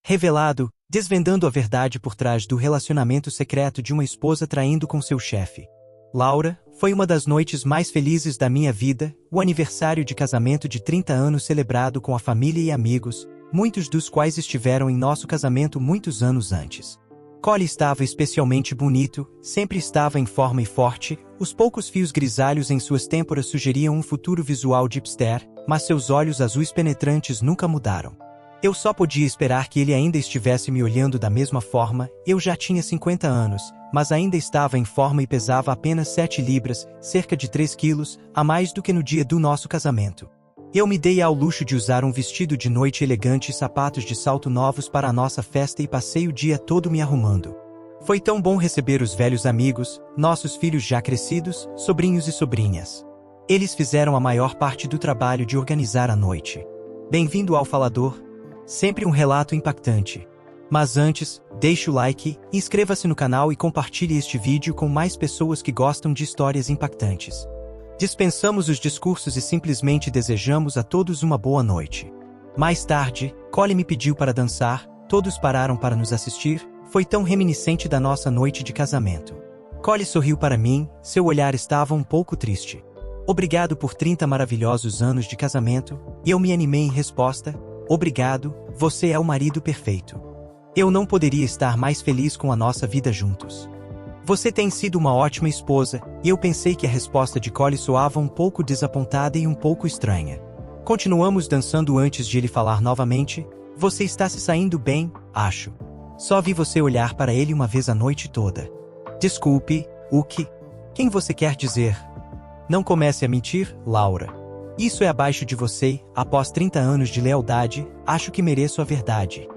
Revelado, desvendando a verdade por trás do relacionamento secreto de uma esposa traindo com seu chefe. Laura, foi uma das noites mais felizes da minha vida, o aniversário de casamento de 30 anos celebrado com a família e amigos, muitos dos quais estiveram em nosso casamento muitos anos antes. Cole estava especialmente bonito, sempre estava em forma e forte, os poucos fios grisalhos em suas têmporas sugeriam um futuro visual de hipster, mas seus olhos azuis penetrantes nunca mudaram. Eu só podia esperar que ele ainda estivesse me olhando da mesma forma, eu já tinha 50 anos, mas ainda estava em forma e pesava apenas 7 libras, cerca de 3 quilos, a mais do que no dia do nosso casamento. Eu me dei ao luxo de usar um vestido de noite elegante e sapatos de salto novos para a nossa festa e passei o dia todo me arrumando. Foi tão bom receber os velhos amigos, nossos filhos já crescidos, sobrinhos e sobrinhas. Eles fizeram a maior parte do trabalho de organizar a noite. Bem-vindo ao Falador. Sempre um relato impactante. Mas antes, deixe o like, inscreva-se no canal e compartilhe este vídeo com mais pessoas que gostam de histórias impactantes. Dispensamos os discursos e simplesmente desejamos a todos uma boa noite. Mais tarde, Cole me pediu para dançar, todos pararam para nos assistir, foi tão reminiscente da nossa noite de casamento. Cole sorriu para mim, seu olhar estava um pouco triste. Obrigado por 30 maravilhosos anos de casamento, e eu me animei em resposta, obrigado, você é o marido perfeito. Eu não poderia estar mais feliz com a nossa vida juntos. Você tem sido uma ótima esposa, e eu pensei que a resposta de Cole soava um pouco desapontada e um pouco estranha. Continuamos dançando antes de ele falar novamente, você está se saindo bem, acho. Só vi você olhar para ele uma vez a noite toda. Desculpe, o que? Quem você quer dizer? Não comece a mentir, Laura. Isso é abaixo de você, após 30 anos de lealdade, acho que mereço a verdade.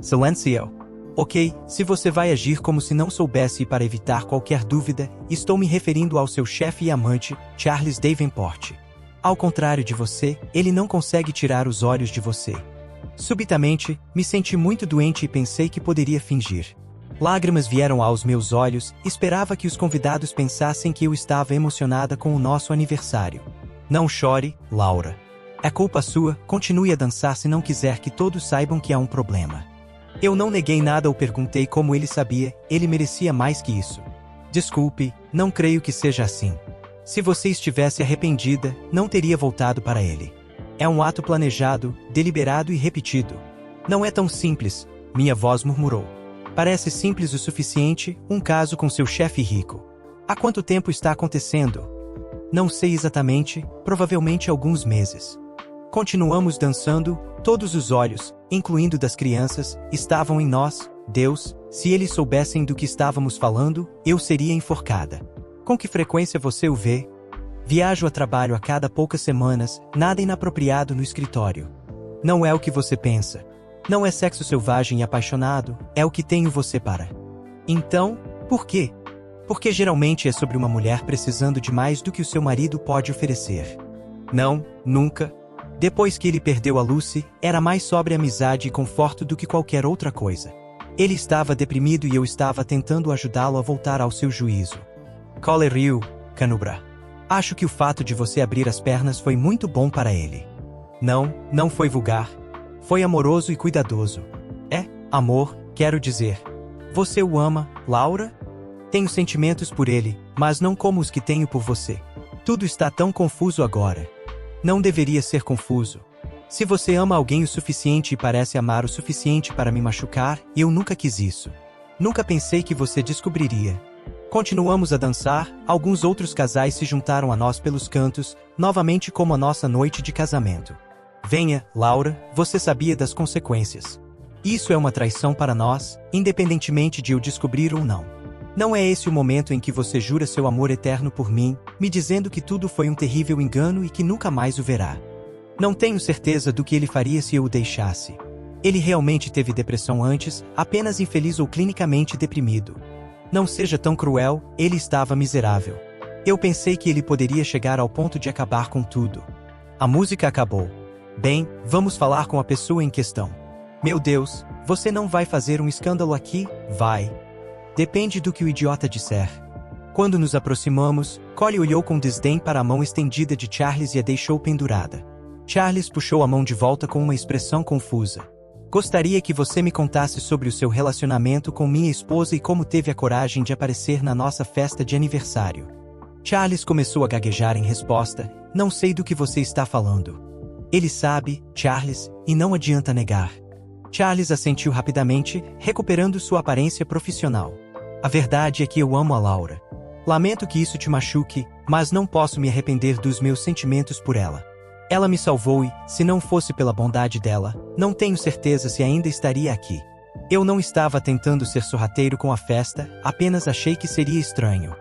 Silêncio. Ok, se você vai agir como se não soubesse e para evitar qualquer dúvida, estou me referindo ao seu chefe e amante, Charles Davenport. Ao contrário de você, ele não consegue tirar os olhos de você. Subitamente, me senti muito doente e pensei que poderia fingir. Lágrimas vieram aos meus olhos, esperava que os convidados pensassem que eu estava emocionada com o nosso aniversário. Não chore, Laura. É culpa sua, continue a dançar se não quiser que todos saibam que há um problema. Eu não neguei nada ou perguntei como ele sabia, ele merecia mais que isso. Desculpe, não creio que seja assim. Se você estivesse arrependida, não teria voltado para ele. É um ato planejado, deliberado e repetido. Não é tão simples, minha voz murmurou. Parece simples o suficiente, um caso com seu chefe rico. Há quanto tempo está acontecendo? Não sei exatamente, provavelmente alguns meses. Continuamos dançando, todos os olhos, incluindo das crianças, estavam em nós, Deus, se eles soubessem do que estávamos falando, eu seria enforcada. Com que frequência você o vê? Viajo a trabalho a cada poucas semanas, nada inapropriado no escritório. Não é o que você pensa. Não é sexo selvagem e apaixonado, é o que tenho você para. Então, por quê? Porque geralmente é sobre uma mulher precisando de mais do que o seu marido pode oferecer. Não, nunca. Depois que ele perdeu a Lucy, era mais sobre amizade e conforto do que qualquer outra coisa. Ele estava deprimido e eu estava tentando ajudá-lo a voltar ao seu juízo. Cole riu, Canubra. Acho que o fato de você abrir as pernas foi muito bom para ele. Não foi vulgar. Foi amoroso e cuidadoso. É, amor, quero dizer. Você o ama, Laura? Tenho sentimentos por ele, mas não como os que tenho por você. Tudo está tão confuso agora. Não deveria ser confuso. Se você ama alguém o suficiente e parece amar o suficiente para me machucar, eu nunca quis isso. Nunca pensei que você descobriria. Continuamos a dançar, alguns outros casais se juntaram a nós pelos cantos, novamente como a nossa noite de casamento. Venha, Laura, você sabia das consequências. Isso é uma traição para nós, independentemente de eu descobrir ou não. Não é esse o momento em que você jura seu amor eterno por mim, me dizendo que tudo foi um terrível engano e que nunca mais o verá. Não tenho certeza do que ele faria se eu o deixasse. Ele realmente teve depressão antes, apenas infeliz ou clinicamente deprimido. Não seja tão cruel, ele estava miserável. Eu pensei que ele poderia chegar ao ponto de acabar com tudo. A música acabou. Bem, vamos falar com a pessoa em questão. Meu Deus, você não vai fazer um escândalo aqui, vai? Depende do que o idiota disser. Quando nos aproximamos, Cole olhou com desdém para a mão estendida de Charles e a deixou pendurada. Charles puxou a mão de volta com uma expressão confusa. Gostaria que você me contasse sobre o seu relacionamento com minha esposa e como teve a coragem de aparecer na nossa festa de aniversário. Charles começou a gaguejar em resposta. Não sei do que você está falando. Ele sabe, Charles, e não adianta negar. Charles assentiu rapidamente, recuperando sua aparência profissional. A verdade é que eu amo a Laura. Lamento que isso te machuque, mas não posso me arrepender dos meus sentimentos por ela. Ela me salvou e, se não fosse pela bondade dela, não tenho certeza se ainda estaria aqui. Eu não estava tentando ser sorrateiro com a festa, apenas achei que seria estranho.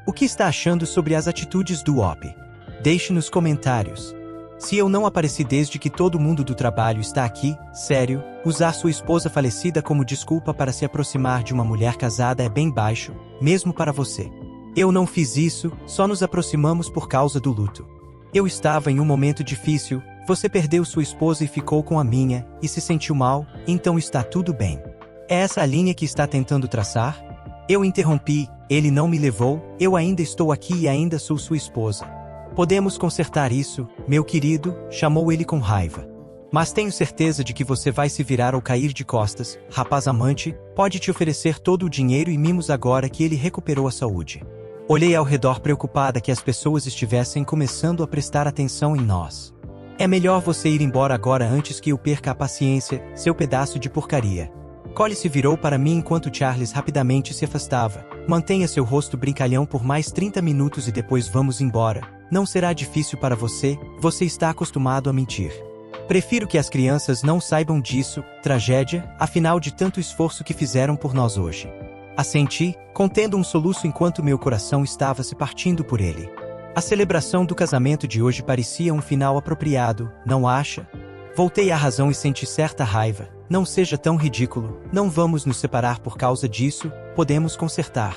O que está achando sobre as atitudes do OP? Deixe nos comentários. Se eu não apareci desde que todo mundo do trabalho está aqui, sério, usar sua esposa falecida como desculpa para se aproximar de uma mulher casada é bem baixo, mesmo para você. Eu não fiz isso, só nos aproximamos por causa do luto. Eu estava em um momento difícil, você perdeu sua esposa e ficou com a minha, e se sentiu mal, então está tudo bem. É essa a linha que está tentando traçar? Eu interrompi, ele não me levou, eu ainda estou aqui e ainda sou sua esposa. Podemos consertar isso, meu querido, chamou ele com raiva. Mas tenho certeza de que você vai se virar ou cair de costas, rapaz amante, pode te oferecer todo o dinheiro e mimos agora que ele recuperou a saúde. Olhei ao redor preocupada que as pessoas estivessem começando a prestar atenção em nós. É melhor você ir embora agora antes que eu perca a paciência, seu pedaço de porcaria. Collie se virou para mim enquanto Charles rapidamente se afastava. Mantenha seu rosto brincalhão por mais 30 minutos e depois vamos embora. Não será difícil para você, você está acostumado a mentir. Prefiro que as crianças não saibam disso, tragédia, afinal de tanto esforço que fizeram por nós hoje. Assenti, contendo um soluço enquanto meu coração estava se partindo por ele. A celebração do casamento de hoje parecia um final apropriado, não acha? Voltei à razão e senti certa raiva. Não seja tão ridículo, não vamos nos separar por causa disso, podemos consertar.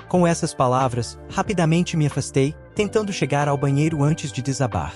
Com essas palavras, rapidamente me afastei, tentando chegar ao banheiro antes de desabar.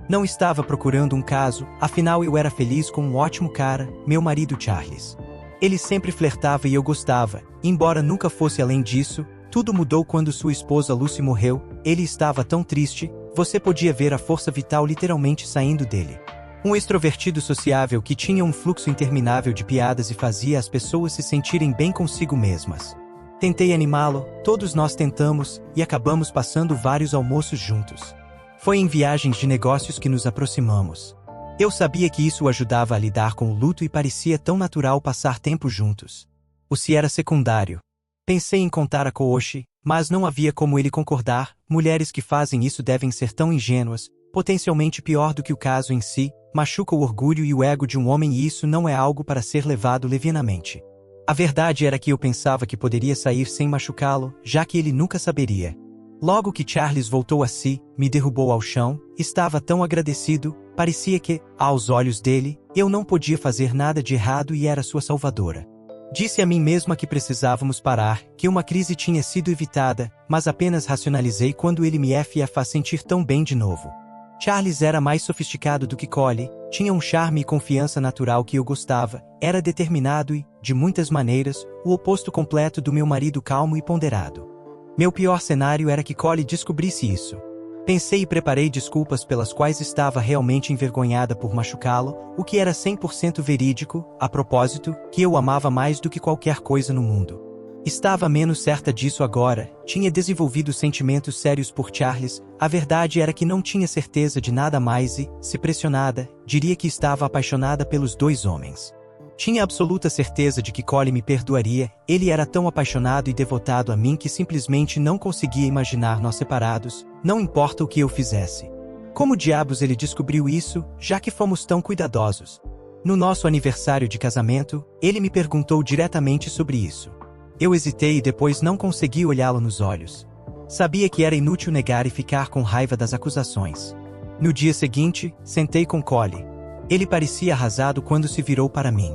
Não estava procurando um caso, afinal eu era feliz com um ótimo cara, meu marido Charles. Ele sempre flertava e eu gostava, embora nunca fosse além disso. Tudo mudou quando sua esposa Lucy morreu, ele estava tão triste, você podia ver a força vital literalmente saindo dele. Um extrovertido sociável que tinha um fluxo interminável de piadas e fazia as pessoas se sentirem bem consigo mesmas. Tentei animá-lo, todos nós tentamos, e acabamos passando vários almoços juntos. Foi em viagens de negócios que nos aproximamos. Eu sabia que isso o ajudava a lidar com o luto e parecia tão natural passar tempo juntos. O se era secundário. Pensei em contar a Kooshi, mas não havia como ele concordar. Mulheres que fazem isso devem ser tão ingênuas, potencialmente pior do que o caso em si, machuca o orgulho e o ego de um homem e isso não é algo para ser levado levianamente. A verdade era que eu pensava que poderia sair sem machucá-lo, já que ele nunca saberia. Logo que Charles voltou a si, me derrubou ao chão, estava tão agradecido, parecia que, aos olhos dele, eu não podia fazer nada de errado e era sua salvadora. Disse a mim mesma que precisávamos parar, que uma crise tinha sido evitada, mas apenas racionalizei quando ele me faz sentir tão bem de novo. Charles era mais sofisticado do que Collie, tinha um charme e confiança natural que eu gostava, era determinado e, de muitas maneiras, o oposto completo do meu marido calmo e ponderado. Meu pior cenário era que Collie descobrisse isso. Pensei e preparei desculpas pelas quais estava realmente envergonhada por machucá-lo, o que era 100% verídico, a propósito, que eu o amava mais do que qualquer coisa no mundo. Estava menos certa disso agora, tinha desenvolvido sentimentos sérios por Charles, a verdade era que não tinha certeza de nada mais e, se pressionada, diria que estava apaixonada pelos dois homens. Tinha absoluta certeza de que Collie me perdoaria, ele era tão apaixonado e devotado a mim que simplesmente não conseguia imaginar nós separados, não importa o que eu fizesse. Como diabos ele descobriu isso, já que fomos tão cuidadosos? No nosso aniversário de casamento, ele me perguntou diretamente sobre isso. Eu hesitei e depois não consegui olhá-lo nos olhos. Sabia que era inútil negar e ficar com raiva das acusações. No dia seguinte, sentei com Collie. Ele parecia arrasado quando se virou para mim.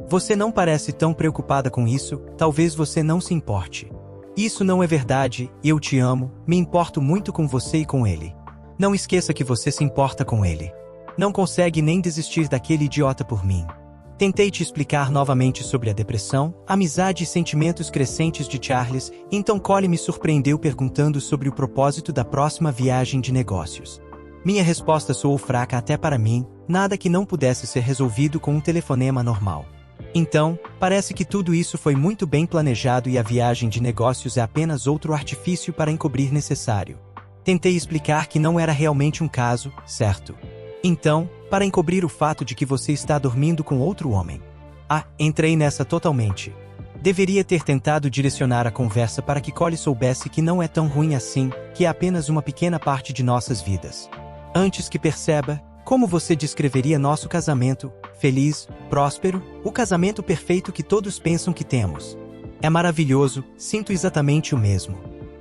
Você não parece tão preocupada com isso, talvez você não se importe. Isso não é verdade, eu te amo, me importo muito com você e com ele. Não esqueça que você se importa com ele. Não consegue nem desistir daquele idiota por mim. Tentei te explicar novamente sobre a depressão, amizade e sentimentos crescentes de Charles, então Collie me surpreendeu perguntando sobre o propósito da próxima viagem de negócios. Minha resposta soou fraca até para mim, nada que não pudesse ser resolvido com um telefonema normal. Então, parece que tudo isso foi muito bem planejado e a viagem de negócios é apenas outro artifício para encobrir necessário. Tentei explicar que não era realmente um caso, certo? Então, para encobrir o fato de que você está dormindo com outro homem. Entrei nessa totalmente. Deveria ter tentado direcionar a conversa para que Cole soubesse que não é tão ruim assim, que é apenas uma pequena parte de nossas vidas. Antes que perceba, como você descreveria nosso casamento, feliz, próspero, o casamento perfeito que todos pensam que temos? É maravilhoso, sinto exatamente o mesmo.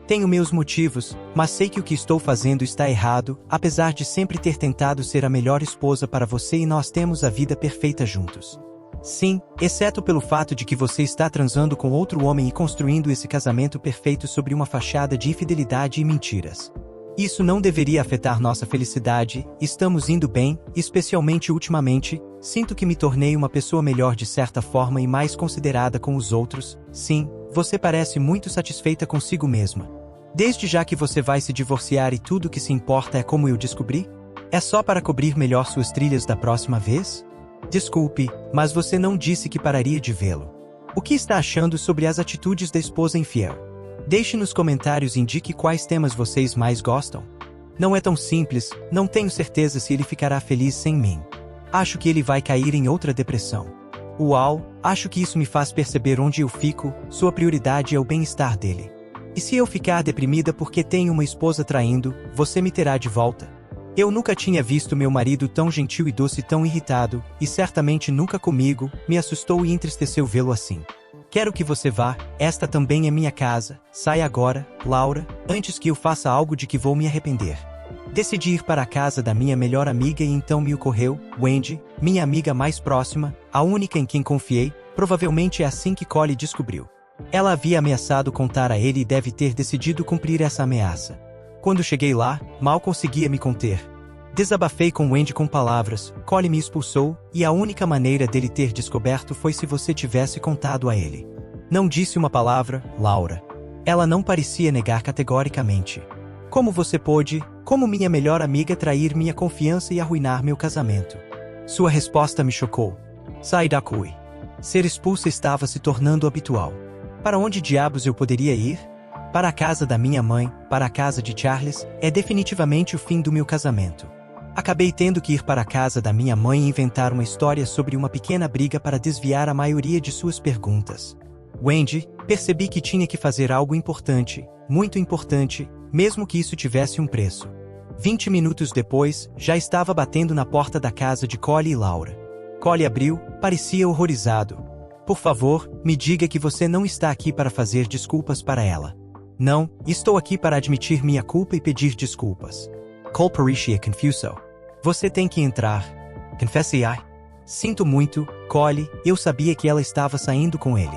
Tenho meus motivos, mas sei que o que estou fazendo está errado, apesar de sempre ter tentado ser a melhor esposa para você e nós temos a vida perfeita juntos. Sim, exceto pelo fato de que você está transando com outro homem e construindo esse casamento perfeito sobre uma fachada de infidelidade e mentiras. Isso não deveria afetar nossa felicidade, estamos indo bem, especialmente ultimamente, sinto que me tornei uma pessoa melhor de certa forma e mais considerada com os outros. Sim, você parece muito satisfeita consigo mesma. Desde já que você vai se divorciar e tudo que se importa é como eu descobri? É só para cobrir melhor suas trilhas da próxima vez? Desculpe, mas você não disse que pararia de vê-lo. O que está achando sobre as atitudes da esposa infiel? Deixe nos comentários e indique quais temas vocês mais gostam. Não é tão simples, não tenho certeza se ele ficará feliz sem mim. Acho que ele vai cair em outra depressão. Uau, acho que isso me faz perceber onde eu fico, sua prioridade é o bem-estar dele. E se eu ficar deprimida porque tenho uma esposa traindo, você me terá de volta? Eu nunca tinha visto meu marido tão gentil e doce tão irritado, e certamente nunca comigo, me assustou e entristeceu vê-lo assim. Quero que você vá, esta também é minha casa, sai agora, Laura, antes que eu faça algo de que vou me arrepender. Decidi ir para a casa da minha melhor amiga e então me ocorreu, Wendy, minha amiga mais próxima, a única em quem confiei, provavelmente é assim que Cole descobriu. Ela havia ameaçado contar a ele e deve ter decidido cumprir essa ameaça. Quando cheguei lá, mal conseguia me conter. Desabafei com Wendy com palavras, Cole me expulsou, e a única maneira dele ter descoberto foi se você tivesse contado a ele. Não disse uma palavra, Laura. Ela não parecia negar categoricamente. Como você pôde, como minha melhor amiga, trair minha confiança e arruinar meu casamento? Sua resposta me chocou. Sai daqui. Ser expulsa estava se tornando habitual. Para onde diabos eu poderia ir? Para a casa da minha mãe, para a casa de Charles, é definitivamente o fim do meu casamento. Acabei tendo que ir para a casa da minha mãe e inventar uma história sobre uma pequena briga para desviar a maioria de suas perguntas. Wendy, percebi que tinha que fazer algo importante, muito importante, mesmo que isso tivesse um preço. 20 minutos depois, já estava batendo na porta da casa de Cole e Laura. Cole abriu, parecia horrorizado. Por favor, me diga que você não está aqui para fazer desculpas para ela. Não, estou aqui para admitir minha culpa e pedir desculpas. Cole parecia confuso. Você tem que entrar. Confessei. Sinto muito, Cole, eu sabia que ela estava saindo com ele.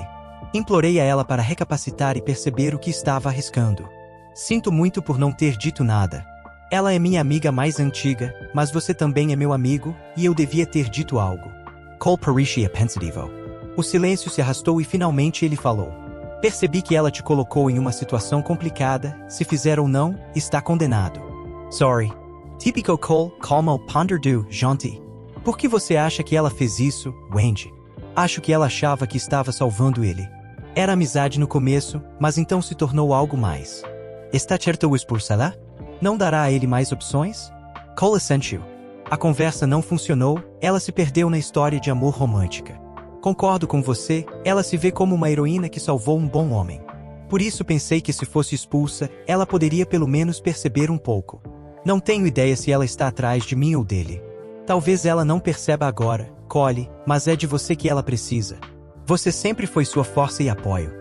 Implorei a ela para recapacitar e perceber o que estava arriscando. Sinto muito por não ter dito nada. Ela é minha amiga mais antiga, mas você também é meu amigo, e eu devia ter dito algo. Cole parecia pensativo. O silêncio se arrastou e finalmente ele falou. Percebi que ela te colocou em uma situação complicada, se fizer ou não, está condenado. Sorry. Típico Cole, calma ponderdu, gentil. Por que você acha que ela fez isso, Wendy? Acho que ela achava que estava salvando ele. Era amizade no começo, mas então se tornou algo mais. Está certo o expulsá-la? Não dará a ele mais opções? Cole assentiu. A conversa não funcionou, ela se perdeu na história de amor romântica. Concordo com você, ela se vê como uma heroína que salvou um bom homem. Por isso pensei que se fosse expulsa, ela poderia pelo menos perceber um pouco. Não tenho ideia se ela está atrás de mim ou dele. Talvez ela não perceba agora, Cole, mas é de você que ela precisa. Você sempre foi sua força e apoio.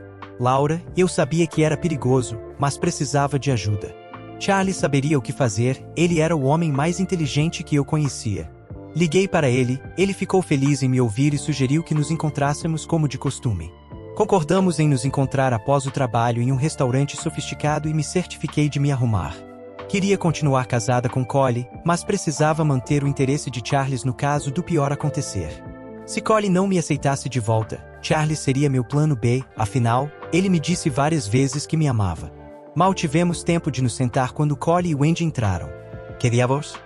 Laura, eu sabia que era perigoso, mas precisava de ajuda. Charlie saberia o que fazer, ele era o homem mais inteligente que eu conhecia. Liguei para ele ficou feliz em me ouvir e sugeriu que nos encontrássemos como de costume. Concordamos em nos encontrar após o trabalho em um restaurante sofisticado e me certifiquei de me arrumar. Queria continuar casada com Cole, mas precisava manter o interesse de Charles no caso do pior acontecer. Se Cole não me aceitasse de volta, Charles seria meu plano B, afinal, ele me disse várias vezes que me amava. Mal tivemos tempo de nos sentar quando Cole e Wendy entraram. Que diabos?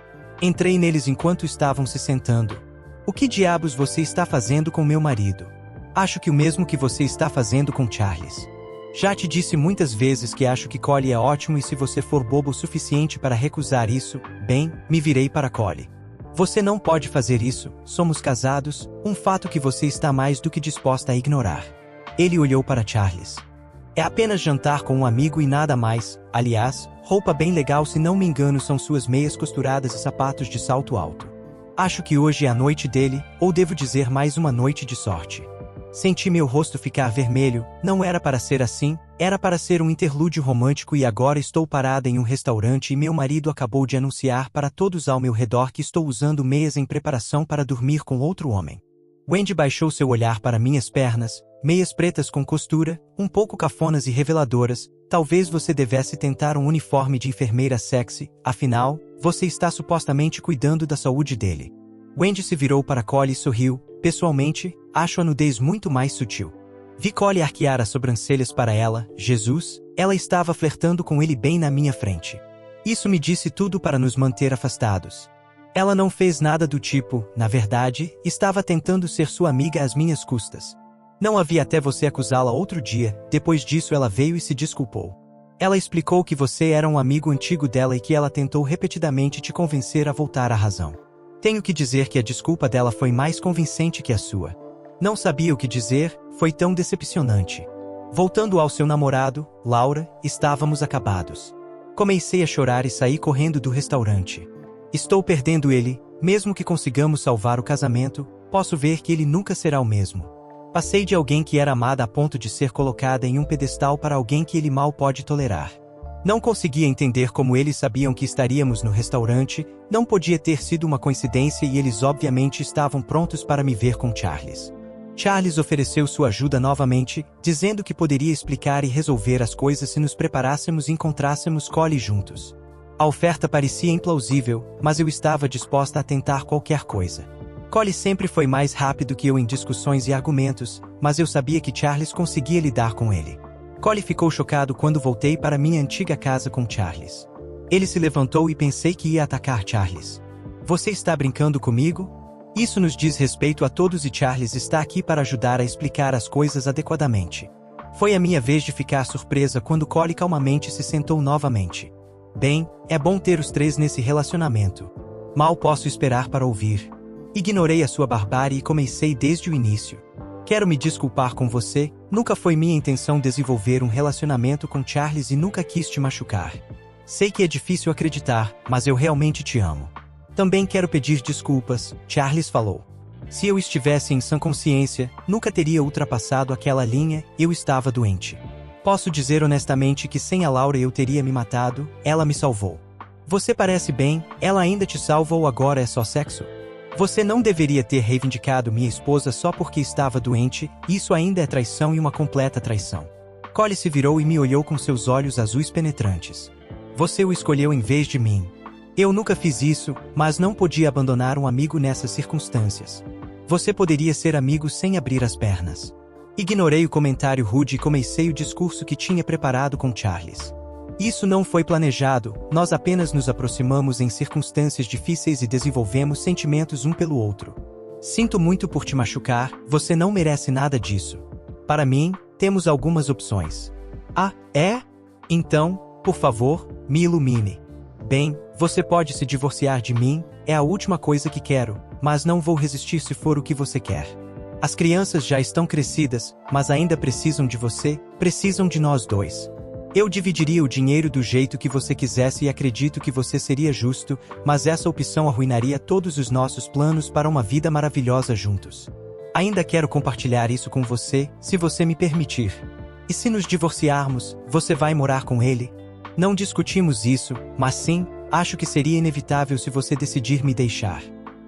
Entrei neles enquanto estavam se sentando. O que diabos você está fazendo com meu marido? Acho que o mesmo que você está fazendo com Charles. Já te disse muitas vezes que acho que Collie é ótimo e se você for bobo o suficiente para recusar isso, bem, me virei para Collie. Você não pode fazer isso, somos casados, um fato que você está mais do que disposta a ignorar. Ele olhou para Charles. É apenas jantar com um amigo e nada mais, aliás, roupa bem legal se não me engano são suas meias costuradas e sapatos de salto alto. Acho que hoje é a noite dele, ou devo dizer mais uma noite de sorte. Senti meu rosto ficar vermelho, não era para ser assim, era para ser um interlúdio romântico e agora estou parada em um restaurante e meu marido acabou de anunciar para todos ao meu redor que estou usando meias em preparação para dormir com outro homem. Wendy baixou seu olhar para minhas pernas, meias pretas com costura, um pouco cafonas e reveladoras, talvez você devesse tentar um uniforme de enfermeira sexy, afinal, você está supostamente cuidando da saúde dele. Wendy se virou para Collie e sorriu. Pessoalmente, acho a nudez muito mais sutil. Vi Collie arquear as sobrancelhas para ela, Jesus, ela estava flertando com ele bem na minha frente. Isso me disse tudo para nos manter afastados. Ela não fez nada do tipo, na verdade, estava tentando ser sua amiga às minhas custas. Não a vi até você acusá-la outro dia, depois disso ela veio e se desculpou. Ela explicou que você era um amigo antigo dela e que ela tentou repetidamente te convencer a voltar à razão. Tenho que dizer que a desculpa dela foi mais convincente que a sua. Não sabia o que dizer, foi tão decepcionante. Voltando ao seu namorado, Laura, estávamos acabados. Comecei a chorar e saí correndo do restaurante. Estou perdendo ele, mesmo que consigamos salvar o casamento, posso ver que ele nunca será o mesmo. Passei de alguém que era amada a ponto de ser colocada em um pedestal para alguém que ele mal pode tolerar. Não conseguia entender como eles sabiam que estaríamos no restaurante, não podia ter sido uma coincidência e eles obviamente estavam prontos para me ver com Charles. Charles ofereceu sua ajuda novamente, dizendo que poderia explicar e resolver as coisas se nos preparássemos e encontrássemos Collie juntos. A oferta parecia implausível, mas eu estava disposta a tentar qualquer coisa. Collie sempre foi mais rápido que eu em discussões e argumentos, mas eu sabia que Charles conseguia lidar com ele. Collie ficou chocado quando voltei para minha antiga casa com Charles. Ele se levantou e pensei que ia atacar Charles. Você está brincando comigo? Isso nos diz respeito a todos e Charles está aqui para ajudar a explicar as coisas adequadamente. Foi a minha vez de ficar surpresa quando Collie calmamente se sentou novamente. Bem, é bom ter os três nesse relacionamento. Mal posso esperar para ouvir. Ignorei a sua barbárie e comecei desde o início. Quero me desculpar com você, nunca foi minha intenção desenvolver um relacionamento com Charles e nunca quis te machucar. Sei que é difícil acreditar, mas eu realmente te amo. Também quero pedir desculpas, Charles falou. Se eu estivesse em sã consciência, nunca teria ultrapassado aquela linha, eu estava doente. Posso dizer honestamente que sem a Laura eu teria me matado, ela me salvou. Você parece bem, ela ainda te salva ou agora é só sexo? Você não deveria ter reivindicado minha esposa só porque estava doente, isso ainda é traição e uma completa traição. Collie se virou e me olhou com seus olhos azuis penetrantes. Você o escolheu em vez de mim. Eu nunca fiz isso, mas não podia abandonar um amigo nessas circunstâncias. Você poderia ser amigo sem abrir as pernas. Ignorei o comentário rude e comecei o discurso que tinha preparado com Charles. Isso não foi planejado, nós apenas nos aproximamos em circunstâncias difíceis e desenvolvemos sentimentos um pelo outro. Sinto muito por te machucar, você não merece nada disso. Para mim, temos algumas opções. Ah, é? Então, por favor, me ilumine. Bem, você pode se divorciar de mim, é a última coisa que quero, mas não vou resistir se for o que você quer. As crianças já estão crescidas, mas ainda precisam de você, precisam de nós dois. Eu dividiria o dinheiro do jeito que você quisesse e acredito que você seria justo, mas essa opção arruinaria todos os nossos planos para uma vida maravilhosa juntos. Ainda quero compartilhar isso com você, se você me permitir. E se nos divorciarmos, você vai morar com ele? Não discutimos isso, mas sim, acho que seria inevitável se você decidir me deixar.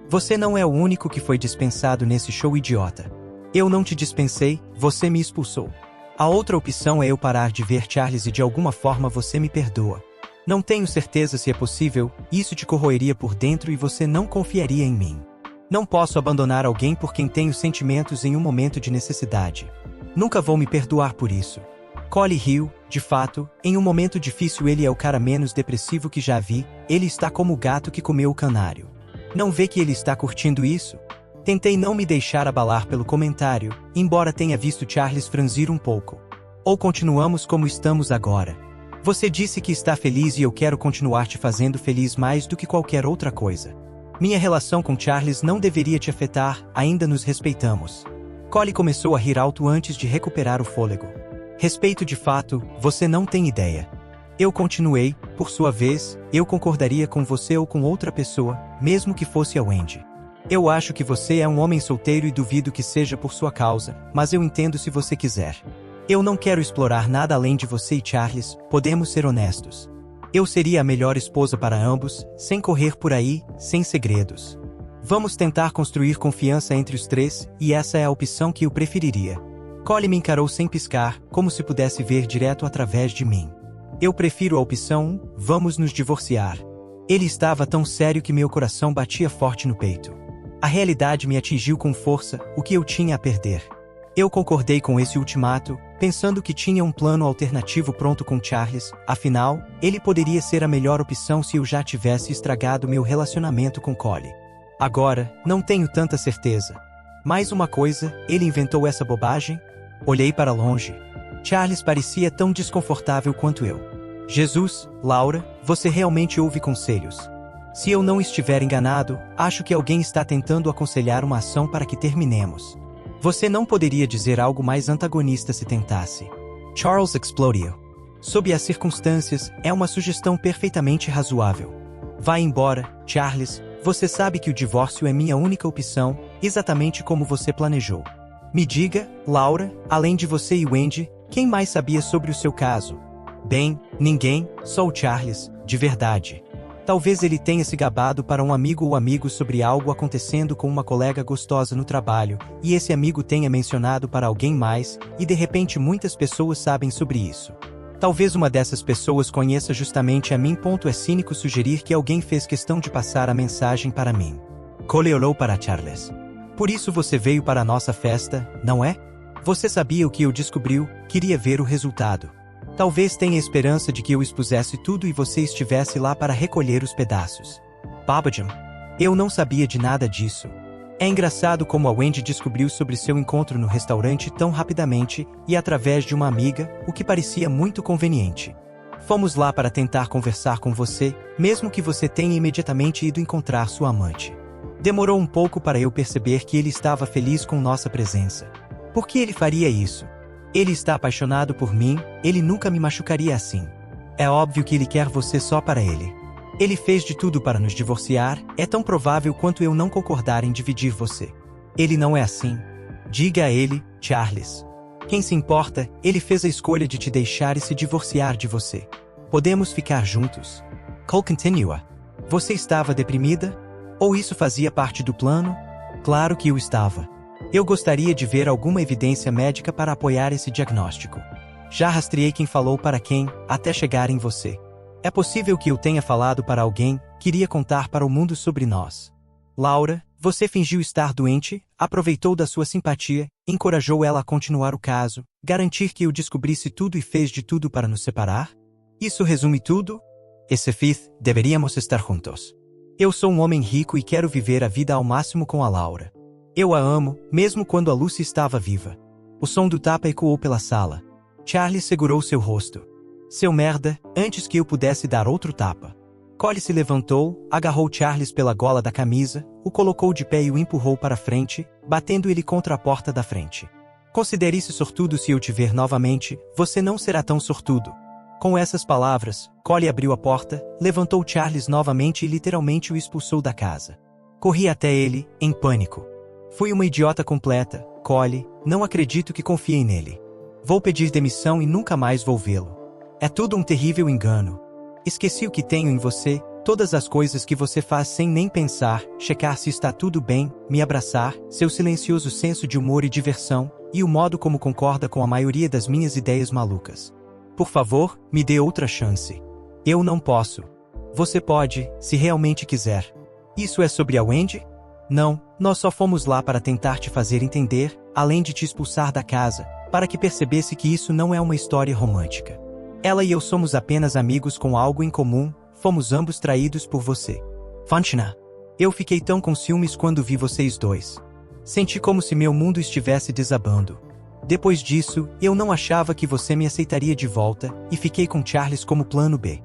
Você não é o único que foi dispensado nesse show idiota. Eu não te dispensei, você me expulsou. A outra opção é eu parar de ver Charles e de alguma forma você me perdoa. Não tenho certeza se é possível, isso te corroeria por dentro e você não confiaria em mim. Não posso abandonar alguém por quem tenho sentimentos em um momento de necessidade. Nunca vou me perdoar por isso. Collie riu, de fato, em um momento difícil ele é o cara menos depressivo que já vi, ele está como o gato que comeu o canário. Não vê que ele está curtindo isso? Tentei não me deixar abalar pelo comentário, embora tenha visto Charles franzir um pouco. Ou continuamos como estamos agora? Você disse que está feliz e eu quero continuar te fazendo feliz mais do que qualquer outra coisa. Minha relação com Charles não deveria te afetar, ainda nos respeitamos. Collie começou a rir alto antes de recuperar o fôlego. Respeito de fato, você não tem ideia. Eu continuei, por sua vez, eu concordaria com você ou com outra pessoa, mesmo que fosse a Wendy. Eu acho que você é um homem solteiro e duvido que seja por sua causa, mas eu entendo se você quiser. Eu não quero explorar nada além de você e Charles, podemos ser honestos. Eu seria a melhor esposa para ambos, sem correr por aí, sem segredos. Vamos tentar construir confiança entre os três, e essa é a opção que eu preferiria. Collie me encarou sem piscar, como se pudesse ver direto através de mim. Eu prefiro a opção 1, vamos nos divorciar. Ele estava tão sério que meu coração batia forte no peito. A realidade me atingiu com força, o que eu tinha a perder. Eu concordei com esse ultimato, pensando que tinha um plano alternativo pronto com Charles, afinal, ele poderia ser a melhor opção se eu já tivesse estragado meu relacionamento com Collie. Agora, não tenho tanta certeza. Mais uma coisa, ele inventou essa bobagem? Olhei para longe. Charles parecia tão desconfortável quanto eu. Jesus, Laura, você realmente ouve conselhos. Se eu não estiver enganado, acho que alguém está tentando aconselhar uma ação para que terminemos. Você não poderia dizer algo mais antagonista se tentasse. Charles explodiu. Sob as circunstâncias, é uma sugestão perfeitamente razoável. Vá embora, Charles, você sabe que o divórcio é minha única opção, exatamente como você planejou. Me diga, Laura, além de você e Wendy, quem mais sabia sobre o seu caso? Bem, ninguém, só o Charles, de verdade. Talvez ele tenha se gabado para um amigo ou amigos sobre algo acontecendo com uma colega gostosa no trabalho, e esse amigo tenha mencionado para alguém mais, e de repente muitas pessoas sabem sobre isso. Talvez uma dessas pessoas conheça justamente a mim. É cínico sugerir que alguém fez questão de passar a mensagem para mim. Collie olhou para Charles. Por isso você veio para a nossa festa, não é? Você sabia o que eu descobriu, queria ver o resultado. Talvez tenha esperança de que eu expusesse tudo e você estivesse lá para recolher os pedaços. Babajam. Eu não sabia de nada disso. É engraçado como a Wendy descobriu sobre seu encontro no restaurante tão rapidamente e através de uma amiga, o que parecia muito conveniente. Fomos lá para tentar conversar com você, mesmo que você tenha imediatamente ido encontrar sua amante. Demorou um pouco para eu perceber que ele estava feliz com nossa presença. Por que ele faria isso? Ele está apaixonado por mim, ele nunca me machucaria assim. É óbvio que ele quer você só para ele. Ele fez de tudo para nos divorciar, é tão provável quanto eu não concordar em dividir você. Ele não é assim. Diga a ele, Charles. Quem se importa, ele fez a escolha de te deixar e se divorciar de você. Podemos ficar juntos. Cole continua. Você estava deprimida? Ou isso fazia parte do plano? Claro que eu estava. Eu gostaria de ver alguma evidência médica para apoiar esse diagnóstico. Já rastreei quem falou para quem, até chegar em você. É possível que eu tenha falado para alguém, queria contar para o mundo sobre nós. Laura, você fingiu estar doente, aproveitou da sua simpatia, encorajou ela a continuar o caso, garantir que eu descobrisse tudo e fez de tudo para nos separar? Isso resume tudo? Esse fez, deveríamos estar juntos. Eu sou um homem rico e quero viver a vida ao máximo com a Laura. Eu a amo, mesmo quando a Lucy estava viva. O som do tapa ecoou pela sala. Charles segurou seu rosto. Seu merda, antes que eu pudesse dar outro tapa. Collie se levantou, agarrou Charles pela gola da camisa, o colocou de pé e o empurrou para frente, batendo ele contra a porta da frente. Considere-se sortudo se eu te ver novamente, você não será tão sortudo. Com essas palavras, Collie abriu a porta, levantou Charles novamente e literalmente o expulsou da casa. Corri até ele, em pânico. Fui uma idiota completa, Collie, não acredito que confiei nele. Vou pedir demissão e nunca mais vou vê-lo. É tudo um terrível engano. Esqueci o que tenho em você, todas as coisas que você faz sem nem pensar, checar se está tudo bem, me abraçar, seu silencioso senso de humor e diversão, e o modo como concorda com a maioria das minhas ideias malucas. Por favor, me dê outra chance. Eu não posso. Você pode, se realmente quiser. Isso é sobre a Wendy? Não, nós só fomos lá para tentar te fazer entender, além de te expulsar da casa, para que percebesse que isso não é uma história romântica. Ela e eu somos apenas amigos com algo em comum, fomos ambos traídos por você. Fanchna. Eu fiquei tão com ciúmes quando vi vocês dois. Senti como se meu mundo estivesse desabando. Depois disso, eu não achava que você me aceitaria de volta e fiquei com Charles como plano B.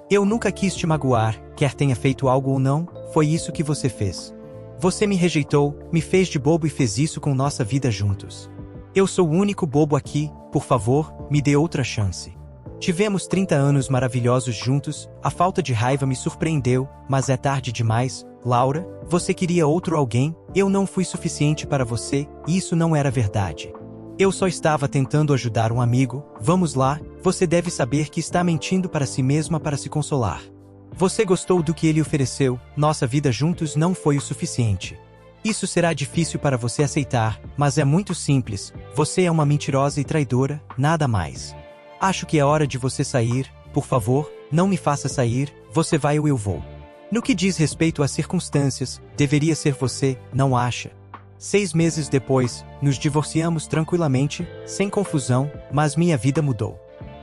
Eu nunca quis te magoar, quer tenha feito algo ou não, foi isso que você fez. Você me rejeitou, me fez de bobo e fez isso com nossa vida juntos. Eu sou o único bobo aqui, por favor, me dê outra chance. Tivemos 30 anos maravilhosos juntos, a falta de raiva me surpreendeu, mas é tarde demais. Laura, você queria outro alguém, eu não fui suficiente para você, e isso não era verdade. Eu só estava tentando ajudar um amigo, vamos lá, você deve saber que está mentindo para si mesma para se consolar. Você gostou do que ele ofereceu, nossa vida juntos não foi o suficiente. Isso será difícil para você aceitar, mas é muito simples, você é uma mentirosa e traidora, nada mais. Acho que é hora de você sair, por favor, não me faça sair, você vai ou eu vou. No que diz respeito às circunstâncias, deveria ser você, não acha? 6 meses depois, nos divorciamos tranquilamente, sem confusão, mas minha vida mudou.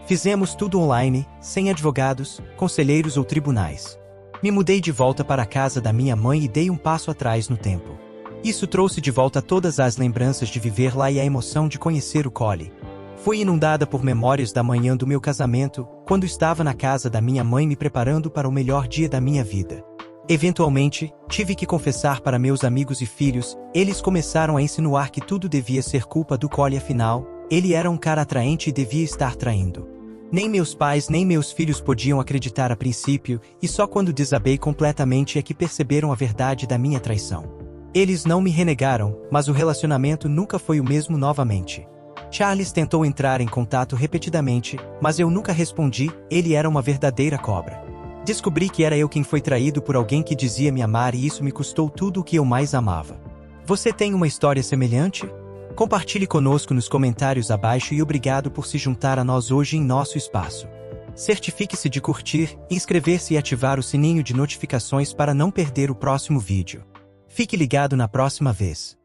Fizemos tudo online, sem advogados, conselheiros ou tribunais. Me mudei de volta para a casa da minha mãe e dei um passo atrás no tempo. Isso trouxe de volta todas as lembranças de viver lá e a emoção de conhecer o Collie. Fui inundada por memórias da manhã do meu casamento, quando estava na casa da minha mãe me preparando para o melhor dia da minha vida. Eventualmente, tive que confessar para meus amigos e filhos, eles começaram a insinuar que tudo devia ser culpa do Collie afinal, ele era um cara atraente e devia estar traindo. Nem meus pais nem meus filhos podiam acreditar a princípio, e só quando desabei completamente é que perceberam a verdade da minha traição. Eles não me renegaram, mas o relacionamento nunca foi o mesmo novamente. Charles tentou entrar em contato repetidamente, mas eu nunca respondi, ele era uma verdadeira cobra. Descobri que era eu quem foi traído por alguém que dizia me amar e isso me custou tudo o que eu mais amava. Você tem uma história semelhante? Compartilhe conosco nos comentários abaixo e obrigado por se juntar a nós hoje em nosso espaço. Certifique-se de curtir, inscrever-se e ativar o sininho de notificações para não perder o próximo vídeo. Fique ligado na próxima vez.